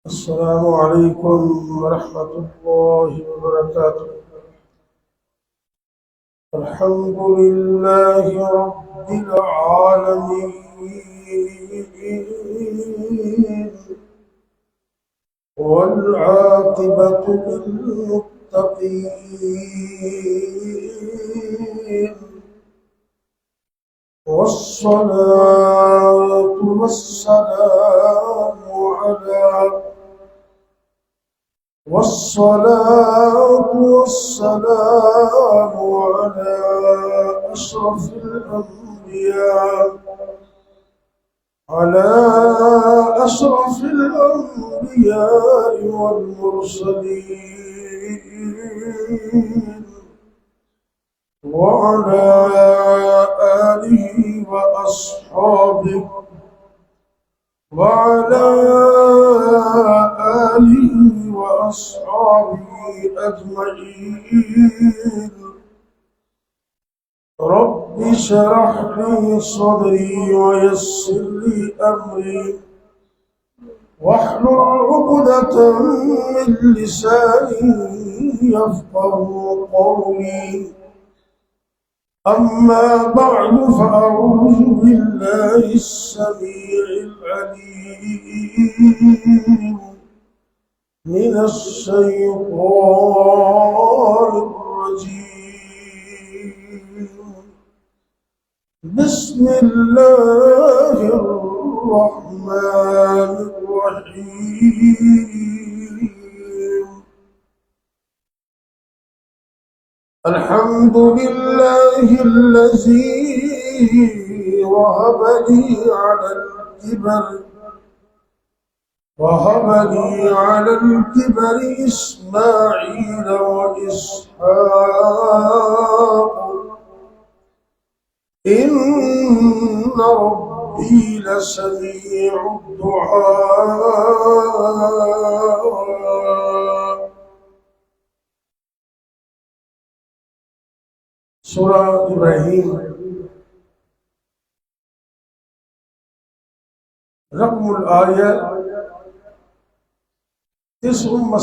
السلام عليكم ورحمة الله وبركاته. الحمد لله رب العالمين، والعاقبة للمتقين، والصلاة والسلام على أشرف الأنبياء والمرسلين، وعلى آله وأصحابه أجمعين. رب اشرح لي صدري ويسر لي أمري واحلل عقدة من لساني يفقهوا قولي. أما بعد، فأعوذ بالله السميع العليم من الشيطان الرجيم. بسم الله الرحمن الرحيم. الحمد لله الذي وهب لي على الكبر إسماعيل وإسحاق، إن ربي لسميع الدعاء. سورہ ابراہیم رقم الآیہ 39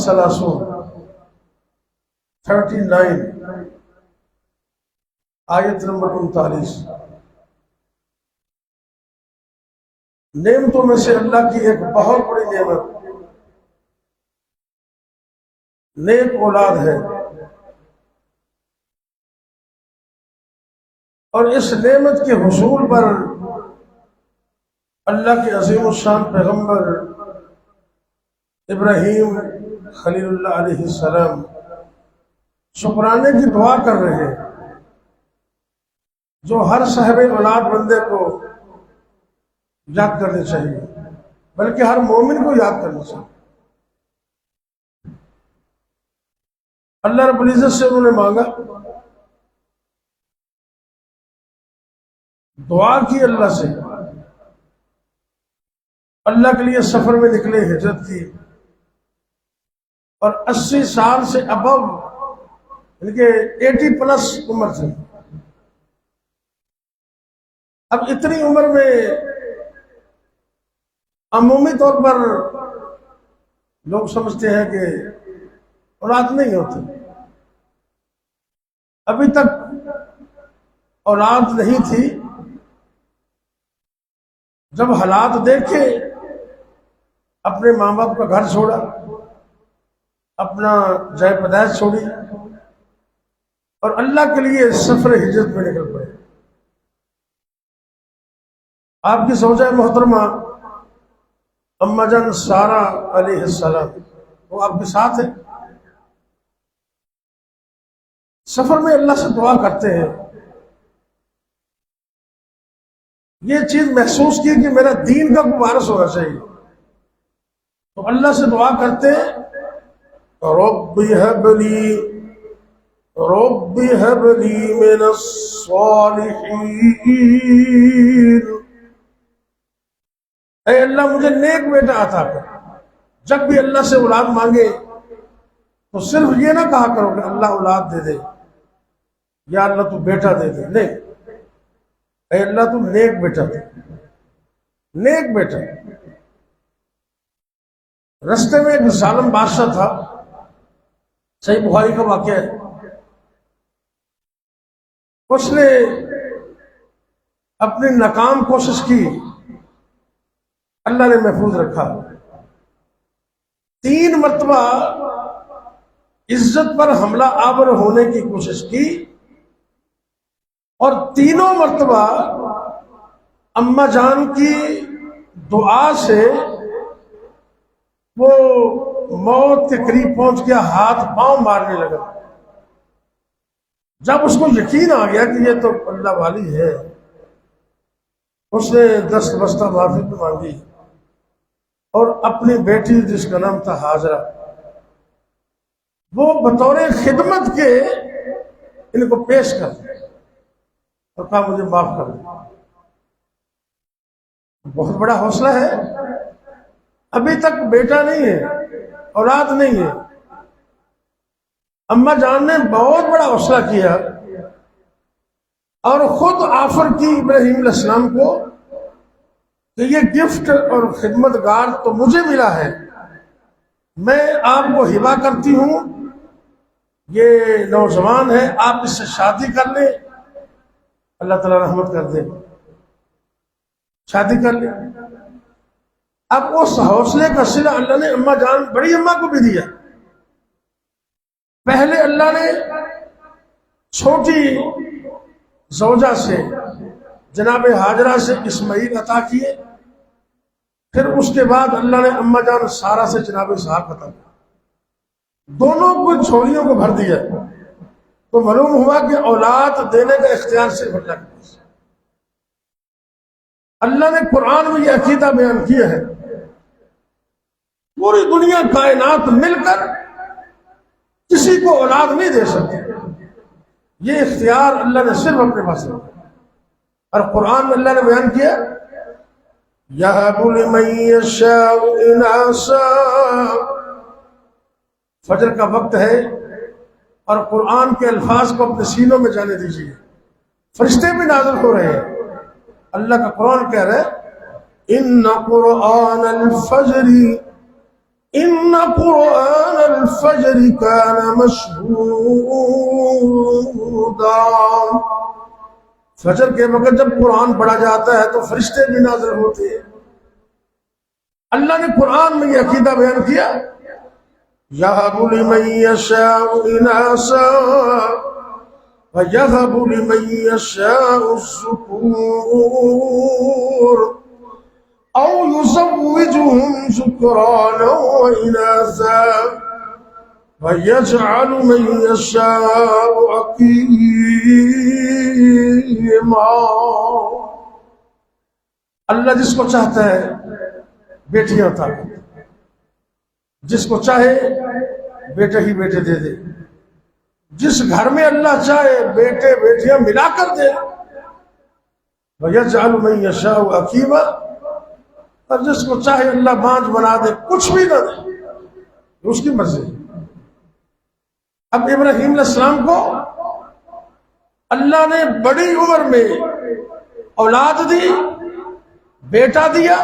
آیت نمبر 39. نعمتوں میں سے اللہ کی ایک بہت بڑی نعمت نیک اولاد ہے، اور اس نعمت کے حصول پر اللہ کے عظیم الشان پیغمبر ابراہیم خلیل اللہ علیہ السلام شکرانے کی دعا کر رہے ہیں، جو ہر صاحب اولاد بندے کو یاد کرنی چاہیے، بلکہ ہر مومن کو یاد کرنی چاہیے. اللہ رب العزت سے انہوں نے مانگا، دعا کی اللہ سے، اللہ کے لیے سفر میں نکلے، ہجرت کی، اور 80 سال سے ابو یعنی کہ 80 پلس عمر تھی. اب اتنی عمر میں عمومی طور پر لوگ سمجھتے ہیں کہ اولاد نہیں ہوتی. ابھی تک اولاد نہیں تھی. جب حالات دیکھے، اپنے ماں باپ کا گھر چھوڑا، اپنا جائے پیدائش چھوڑی، اور اللہ کے لیے سفر ہجرت میں نکل پڑے. آپ کی زوجہ محترمہ اما جان سارہ علیہ السلام وہ آپ کے ساتھ ہیں. سفر میں اللہ سے دعا کرتے ہیں، یہ چیز محسوس کی کہ میرا دین کا کوئی وارث ہونا چاہیے، تو اللہ سے دعا کرتے ہیں، رب هب لي من الصالحين. اے اللہ مجھے نیک بیٹا عطا کر. جب بھی اللہ سے اولاد مانگے تو صرف یہ نہ کہا کرو کہ اللہ اولاد دے دے یا اللہ تو بیٹا دے دے، نہیں، اے اللہ تو نیک بیٹا دے، نیک بیٹا. رستے میں ایک ظالم بادشاہ تھا، صحیح بخاری کا واقعہ ہے. اس نے اپنی ناکام کوشش کی، اللہ نے محفوظ رکھا. 3 مرتبہ عزت پر حملہ آور ہونے کی کوشش کی، اور تینوں مرتبہ اماں جان کی دعا سے وہ موت کے قریب پہنچ گیا، ہاتھ پاؤں مارنے لگا. جب اس کو یقین آ گیا کہ یہ تو اللہ والی ہے، اس نے دست بستہ معافی مانگی اور اپنی بیٹی جس کا نام تھا حاجرہ، وہ بطور خدمت کے ان کو پیش کر دیا اور کہا مجھے معاف کر دو. بہت بڑا حوصلہ ہے. ابھی تک بیٹا نہیں ہے، اولاد نہیں ہے. اماں جان نے بہت بڑا حوصلہ کیا اور خود آفر کی ابراہیم علیہ السلام کو کہ یہ گفٹ اور خدمت گار تو مجھے ملا ہے، میں آپ کو ہبہ کرتی ہوں، یہ نوجوان ہے، آپ اس سے شادی کر لیں، اللہ تعالیٰ رحمت کر دے. شادی کر لیں. اب اس حوصلے کا صلہ اللہ نے اماں جان بڑی اماں کو بھی دیا. پہلے اللہ نے چھوٹی زوجہ سے جناب حاجرہ سے اسماعیل عطا کیے، پھر اس کے بعد اللہ نے اماں جان سارہ سے جناب اسحاق عطا کیا. دونوں کو چھوڑیوں کو بھر دیا. تو معلوم ہوا کہ اولاد دینے کا اختیار صرف اللہ کے پاس. اللہ نے قرآن میں یہ عقیدہ بیان کیا ہے، پوری دنیا کائنات مل کر کسی کو اولاد نہیں دے سکتی. یہ اختیار اللہ نے صرف اپنے پاس رکھا. اور قرآن میں اللہ نے بیان کیا یَهَبُ لِمَن يَشَاءُ إِنَاثًا. فجر کا وقت ہے اور قرآن کے الفاظ کو اپنے سینوں میں جانے دیجیے. فرشتے بھی نازل ہو رہے ہیں. اللہ کا قرآن کہہ رہا ہے ان قرآن الفجر کان مشہودا. فجر کے وقت جب قرآن پڑھا جاتا ہے تو فرشتے بھی نازل ہوتے ہیں. اللہ نے قرآن میں یہ عقیدہ بیان کیا یَهَبُ لِمَن يَشَاءُ إِنَاثًا وَيَهَبُ لِمَن يَشَاءُ الذُّكُورَ أَوْ يُزَوِّجُهُمْ ذُكْرَانًا وَإِنَاثًا وَيَجْعَلُ مَن يَشَاءُ عَقِيمًا. اللہ جس کو چاہتا ہے بیٹیاں عطا کرتا ہے، جس کو چاہے بیٹے ہی بیٹے دے دے. جس گھر میں اللہ چاہے بیٹے بیٹیاں ملا کر دے. وَيَجْعَلُ مَن يَشَاءُ عَقِيمًا. اور جس کو چاہے اللہ بانجھ بنا دے، کچھ بھی نہ دے، اس کی مرضی. اب ابراہیم علیہ السلام کو اللہ نے بڑی عمر میں اولاد دی، بیٹا دیا،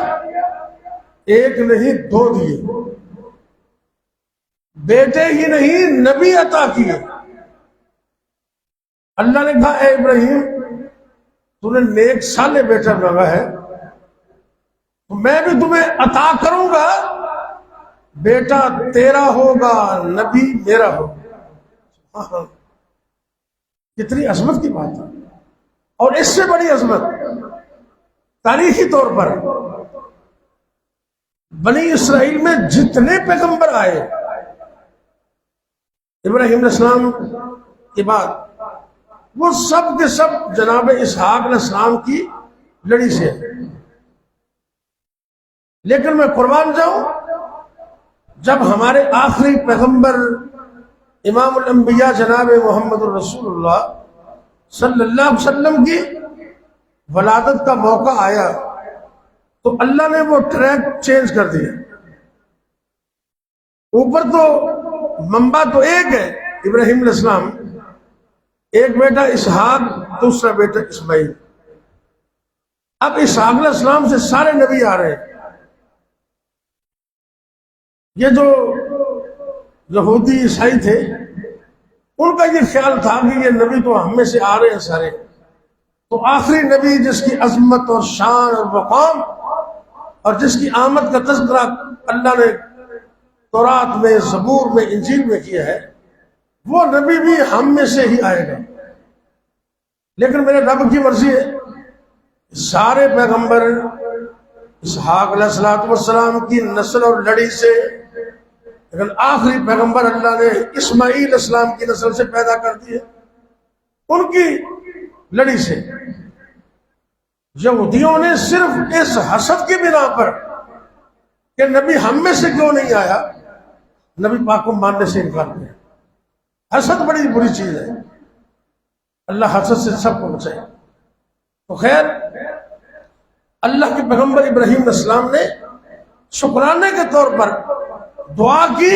ایک نہیں 2 دیے. بیٹے ہی نہیں نبی عطا کیے. اللہ نے کہا اے ابراہیم تو نے نیک صالح بیٹا مانگا ہے تو میں بھی تمہیں عطا کروں گا. بیٹا تیرا ہوگا، نبی میرا ہوگا. کتنی عظمت کی بات ہے. اور اس سے بڑی عظمت تاریخی طور پر بنی اسرائیل میں جتنے پیغمبر آئے ابراہیم علیہ السلام کے بعد وہ سب کے سب جناب اسحاق علیہ السلام کی لڑی سے. لیکن میں قربان جاؤں، جب ہمارے آخری پیغمبر امام الانبیاء جناب محمد الرسول اللہ صلی اللہ علیہ وسلم کی ولادت کا موقع آیا تو اللہ نے وہ ٹریک چینج کر دیا. اوپر تو منبع تو ایک ہے ابراہیم علیہ السلام، ایک بیٹا اسحاق، دوسرا بیٹا اسماعیل. اب اسحاق علیہ السلام سے سارے نبی آ رہے ہیں. یہ جو یہودی عیسائی تھے ان کا یہ خیال تھا کہ یہ نبی تو ہم میں سے آ رہے ہیں سارے، تو آخری نبی جس کی عظمت اور شان اور مقام اور جس کی آمد کا تذکرہ اللہ نے تورات میں، زبور میں، انجیل میں کیا ہے، وہ نبی بھی ہم میں سے ہی آئے گا۔ لیکن میرے رب کی مرضی ہے، سارے پیغمبر اسحاق علیہ السلام کی نسل اور لڑی سے، لیکن آخری پیغمبر اللہ نے اسماعیل علیہ السلام کی نسل سے پیدا کر دیے، ان کی لڑی سے۔ یہودیوں نے صرف اس حسد کی بنا پر کہ نبی ہم میں سے کیوں نہیں آیا، نبی پاک کو ماننے سے انکار کیا۔ حسد بڑی بری چیز ہے، اللہ حسد سے سب کو بچائے۔ تو خیر، اللہ کے پیغمبر ابراہیم علیہ السلام نے شکرانے کے طور پر دعا کی،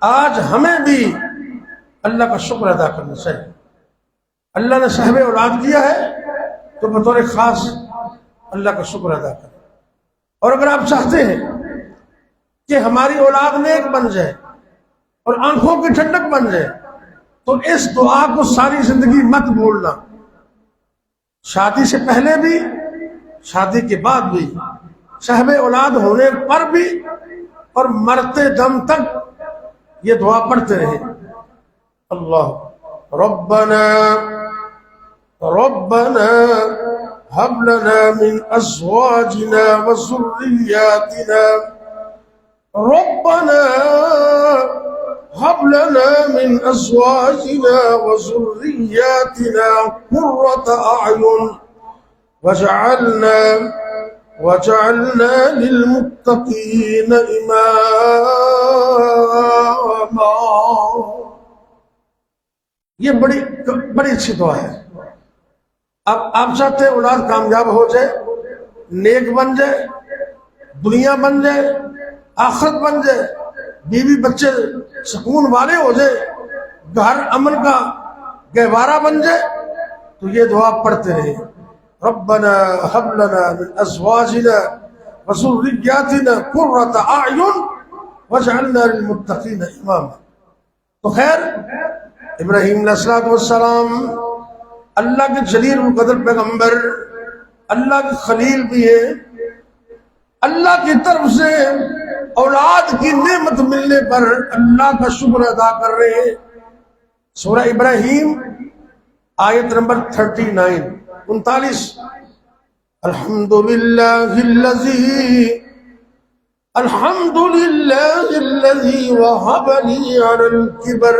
آج ہمیں بھی اللہ کا شکر ادا کرنا چاہیے۔ اللہ نے صاحب اولاد کیا ہے تو بطور خاص اللہ کا شکر ادا کریں۔ اور اگر آپ چاہتے ہیں کہ ہماری اولاد نیک بن جائے اور آنکھوں کی ٹھنڈک بن جائے تو اس دعا کو ساری زندگی مت بھولنا، شادی سے پہلے بھی، شادی کے بعد بھی، صاحب اولاد ہونے پر بھی، اور مرتے دم تک یہ دعا پڑھتے رہے۔ اللہ ربنا هب لنا من ازواجنا وذرياتنا ربنا هب لنا من ازواجنا وذرياتنا قرة اعين وجعلنا للمتقين اماما۔ یہ بڑی اچھی دعا ہے۔ اب آپ چاہتے ہیں اولاد کامیاب ہو جائے، نیک بن جائے، دنیا بن جائے، آخرت بن جائے، بیوی بچے سکون والے ہو جائے، گھر امن کا گہوارہ بن جائے، تو یہ دعا پڑھتے رہے۔ ربنا هب لنا من ازواجنا وذرياتنا قرة اعين واجعلنا للمتقين اماما۔ تو خیر، ابراہیم علیہ السلام اللہ کے جلیل القدر پیغمبر، اللہ کے خلیل بھی ہیں، اللہ کی طرف سے اولاد کی نعمت ملنے پر اللہ کا شکر ادا کر رہے ہیں۔ سورہ ابراہیم آیت نمبر 39 الحمدللہ الذی وہب لی علی الکبر،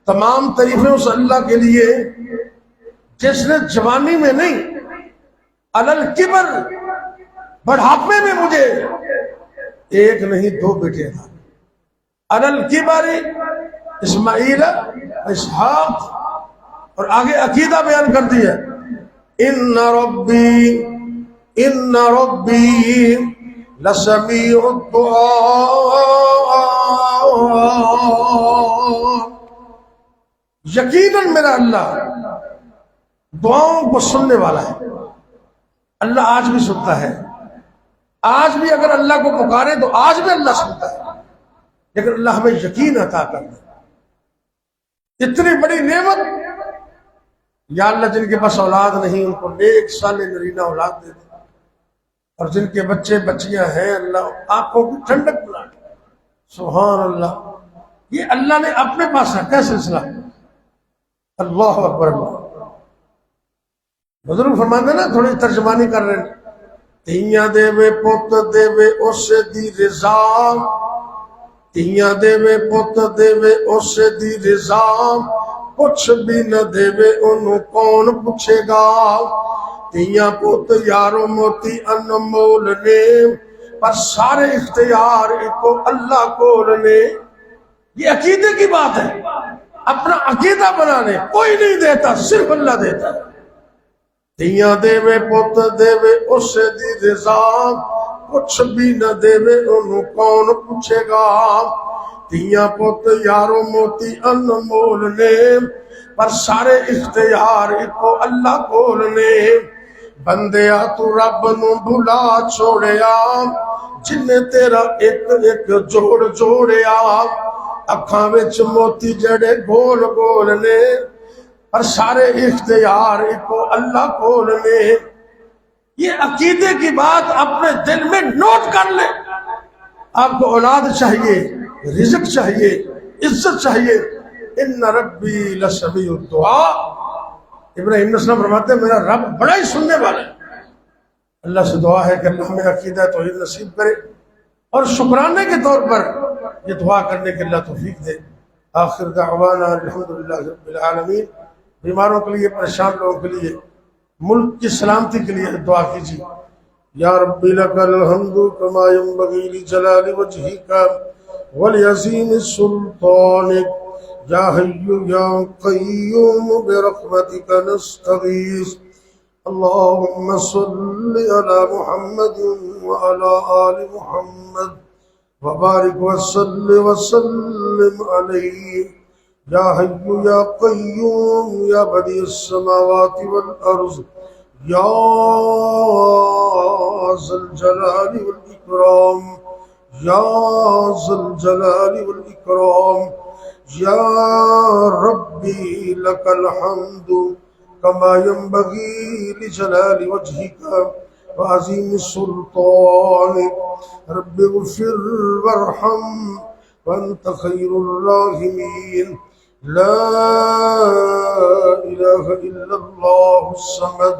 تمام تعریفیں اس اللہ کے لیے جس نے جوانی میں نہیں، علی الکبر بڑھاپے میں مجھے ایک نہیں دو بیٹے تھا۔ علی الکبر اسماعیل، اسحاق، اور آگے عقیدہ بیان کر دیا، ان ربی لسمیع الدعاء، یقیناً میرا اللہ دعاؤں کو سننے والا ہے۔ اللہ آج بھی سنتا ہے، آج بھی اگر اللہ کو پکارے تو آج بھی اللہ سنتا ہے، لیکن اللہ ہمیں یقین عطا کرنا۔ اتنی بڑی نعمت، یا اللہ جن کے پاس اولاد نہیں ان کو نیک صالح نرینہ اولاد دے دے، اور جن کے بچے بچیاں ہیں اللہ آنکھوں کی ٹھنڈک بنا دے۔ سبحان اللہ، یہ اللہ نے اپنے پاس رکھا ہے سلسلہ۔ اللہ اکبر۔ اللہ بزرگ فرماتے نا، تھوڑی ترجمانی کر رہے ہیں، تیاں دے وے پوت دے وے اس دی رضا، تیاں دے وے پوت دے وے اس دی رضا، کچھ بھی نہ دے وے انہوں کون پوچھے گا، تیاں پوت یارو موتی انمول نے، پر سارے اختیار کو اللہ کول نے۔ یہ عقیدے کی بات ہے، اپنا عقیدہ بنانے، کوئی نہیں دیتا، صرف اللہ دیتا ہے۔ تیاں دے وے پوت دے وے اس دی رضا، کچھ بھی نہ دے وے انہوں کون پوچھے گا، تیاں پوت یارو موتی انمول نے، پر سارے اختیار کو اللہ کول نے۔ بندیا تو رب نو بھلا چھوڑیا، جن نے تیرا ایک ایک جوڑ جوڑیا اکھاں وچ موتی جڑے گول گول نے اور سارے اختیار ایک اللہ کول نے. یہ عقیدے کی بات اپنے دل میں نوٹ کر لیں. آپ کو اولاد چاہیے، رزق چاہیے، عزت چاہیے. ان ربی لسمیع الدعاء. ابراہیم علیہ السلام فرماتے ہیں میرا رب بڑا ہی سننے والا ہے. اللہ سے دعا ہے کہ اللہ ہمیں عقیدہ توحید نصیب کرے اور شکرانے کے طور پر یہ دعا کرنے کے اللہ توفیق دے. آخر دعوانا الحمدللہ رب العالمین. بیماروں کے لیے، پریشان لوگوں کے لیے، ملک کی سلامتی کے لیے دعا کیجیے. یا ربی لک الحمد کما ینبغی لجلال وجہک ولعظیم سلطانک یا حی یا قیوم برحمتک نستغیث. اللهم صل على محمد وعلى آل محمد وبارك وسلم عليه يا حي يا قيوم يا بديع السماوات والأرض يا ذا الجلال والإكرام يا ذا الجلال والإكرام. يا ربي لك الحمد كما ينبغي لجلال وجهك وعظيم سلطانك. رب اغفر وارحم وأنت خير الراحمين. لا إله إلا الله الصمد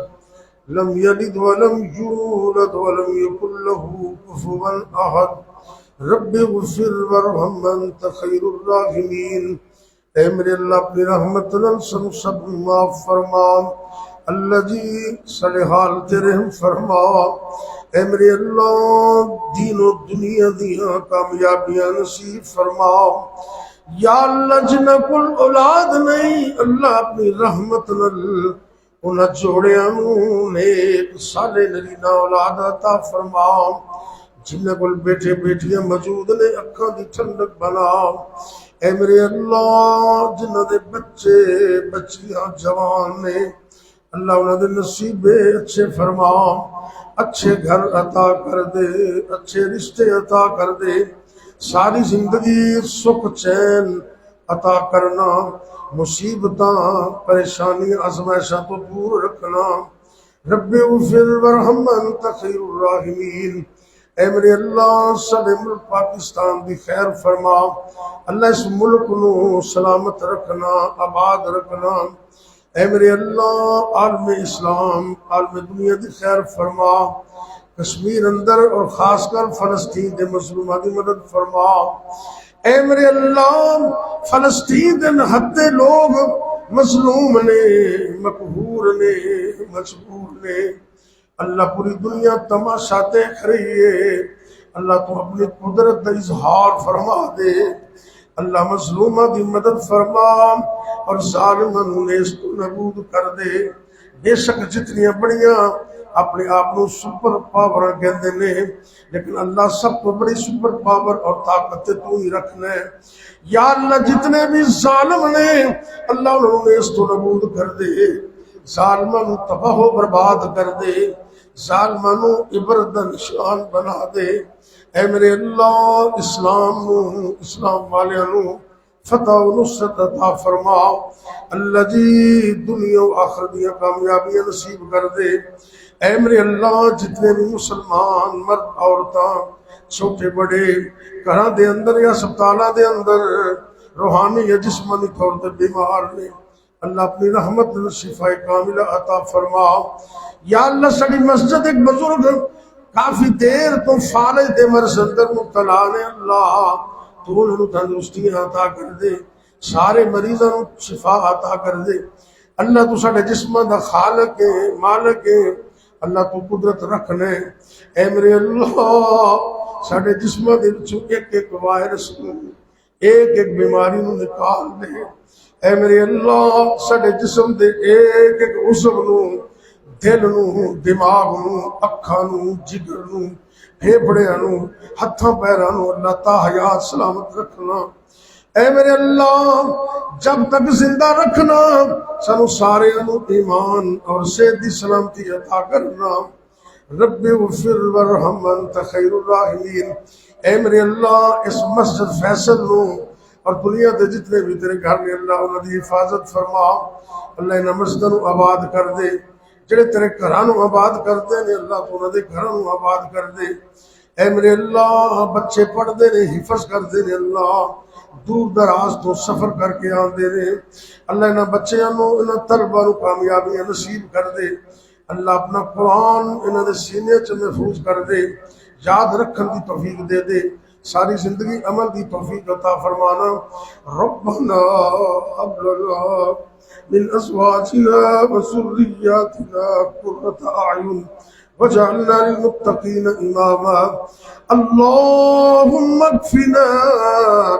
لم يلد ولم يولد ولم يكن له كفوا أحد. رب اغفر وارحم وأنت خير الراحمين. اے میرے اللہ اپنی رحمت نال سب معاف فرما. اللہ جی صالحال تیرے ہم فرما. اے میرے اللہ دین و دنیا دیاں کامیابیاں نصیب فرما. یا اللہ جنہ کل اولاد نہیں، اللہ اپنی رحمت نال انہاں جوڑیاں نوں نیک صالح نرینا اولاد عطا فرما. جنہ کل بیٹے بیٹیاں موجود نے اکھاں دی ٹھنڈک بنا. اے میرے اللہ جنہ دے بچے بچیاں جوان نے اللہ انہاں دے نصیبے اچھے فرما. اچھے گھر عطا کر دے، اچھے رشتے عطا کر دے. ساری زندگی سکھ چین عطا کرنا، مصیبتاں پریشانیاں آزمائشاں تو دور رکھنا. رب اغفر وارحم انت خیر الراحمین. اے میرے اللہ سارے ملک پاکستان دی خیر فرما. اللہ اس ملک نو سلامت رکھنا، آباد رکھنا. اے میرے اللہ عالم اسلام، عالم دنیا دی خیر فرما. کشمیر اندر اور خاص کر فلسطین دے مظلوماں دی مدد فرما. اے میرے اللہ فلسطین دے نہتے لوگ مظلوم نے، مقہور نے، مجبور نے. اللہ پوری دنیا تماشا دیکھ رہی ہے. اللہ تو اپنی قدرت کا اظہار فرما دے. اللہ مظلومہ دی مدد فرما اور ظالماں نوں نیست نابود کر دے. بے شک جتنیاں بڑیاں اپنے آپ کو سپر پاور کہندے نے، لیکن اللہ سب کو بڑی سپر پاور اور طاقت تو ہی رکھنا ہے. یا اللہ جتنے بھی ظالم نے اللہ انہوں نے نیست نابود کر دے. ظالماں نوں تباہ و برباد کر دے. ظالماں نوں عبرت دا نشان بنا دے. اے میرے اللہ اسلام نوں، اسلام والیاں نوں فتح و نصرت عطا فرما. اللہ جی دنیا و آخرت دی کامیابیاں نصیب کر دے. اے میرے اللہ جتنے بھی مسلمان مرد عورتاں چھوٹے بڑے گھراں دے اندر یا ہسپتالاں دے اندر روحانی یا جسمانی طور تے بیمار نے، اللہ اپنی رحمت شفا کاملہ عطا فرما. یا اللہ ساری مسجد ایک بزرگ کافی دیر تو فالج دے مرض اندر مبتلا نے، اللہ تو انہوں تندرستیاں عطا کر دے. سارے مریضاں نوں شفا عطا کر دے. اللہ تو سارے جسماں دا خالق ہے، مالک ہے. اللہ تو قدرت رکھنے. اے میرے اللہ سارے جسماں دے وچوں ایک ایک وائرس نوں، ایک ایک بیماری نوں نکال دے. اے میرے اللہ سارے جسم دے ایک ایک عضو نوں، دل نوں، دماغ نوں، اکھاں نوں، جگر نوں، پھیپھڑیاں نوں، ہتھاں پیراں نوں اللہ تا حیات سلامت رکھنا. اے میرے اللہ جب تک زندہ رکھنا، سانو سارے نوں ایمان اور صحت دی سلامتی عطا کرنا. رب اغفر ورحم انت خیر الراحمین۔ اے میرے اللہ اس مسجد فیصل نو اور دنیا دے جتنے بھی تیرے گھر نے اللہ انہاں دی حفاظت فرما، اللہ انہاں مسجد نو آباد کر دے، جڑے تیرے گھراں نو آباد کردے نے اللہ تو انہاں دے گھراں نو آباد کر دے۔ اے میرے اللہ بچے پڑھ دے نے حفظ کر دے نے اللہ، دور دراز تو سفر کر کے آندے نے اللہ انہاں بچیاں نو انہاں طلباء نو کامیابیاں نصیب کر دے، اللہ اپنا قرآن انہاں دے سینے چ محفوظ کر دے، یاد رکھن دی توفیق دے دے، ساری زندگی عمل دی توفیق عطا فرمانا۔ ربنا هب لنا من ازواجنا وذرياتنا قرة اعین وجعلنا للمتقين اماما۔ اللهم اكفنا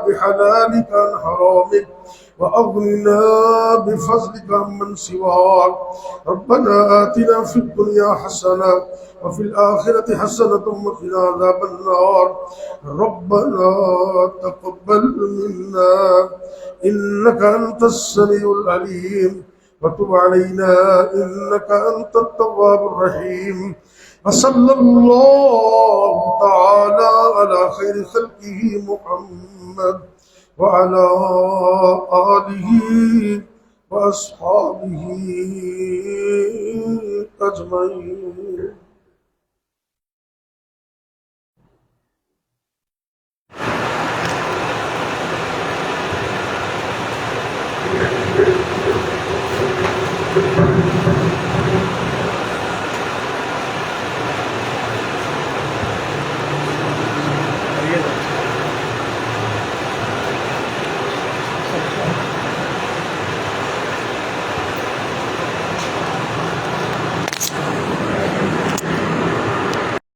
بحلالك عن حرامك وأغننا بفضلك عمن سواك۔ ربنا آتنا في الدنيا حسنة وفي الآخرة حسنة وقنا عذاب النار۔ ربنا تقبل منا إنك أنت السميع العليم وتب علينا إنك أنت التواب الرحيم۔ وصلى الله تعالى على خير خلقه محمد وعلى آله وأصحابه أجمعين۔